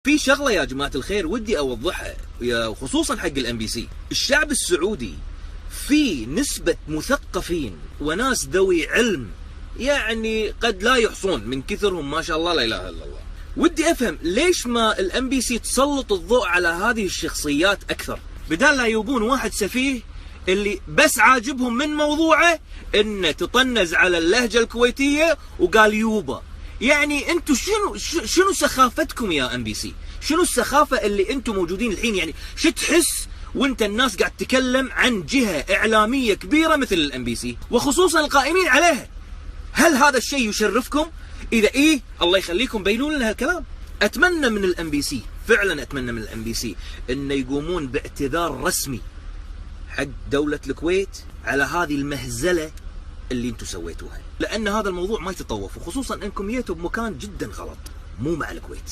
في شغله يا جماعه الخير ودي اوضحها خصوصا حق الام بي سي. الشعب السعودي في نسبه مثقفين وناس ذوي علم يعني قد لا يحصون من كثرهم ما شاء الله لا اله الا الله. ودي افهم ليش ما الام بي سي تسلط الضوء على هذه الشخصيات اكثر، بدال لا يبون واحد سفيه اللي بس عاجبهم من موضوعه انه تطنز على اللهجه الكويتيه وقال يوبا. يعني انتم شنو سخافتكم يا ام بي سي؟ شنو السخافه اللي انتم موجودين الحين؟ يعني شو تحس وانت الناس قاعد تتكلم عن جهه اعلاميه كبيره مثل الام بي سي وخصوصا القائمين عليها؟ هل هذا الشيء يشرفكم؟ اذا ايه الله يخليكم بينوا لنا هالكلام. اتمنى من الام بي سي، فعلا اتمنى من الام بي سي انه يقومون باعتذار رسمي حق دولة الكويت على هذه المهزلة اللي انتم سويتوها، لان هذا الموضوع ما يتطوف، وخصوصا انكم جيتوا بمكان جدا غلط، مو مع الكويت.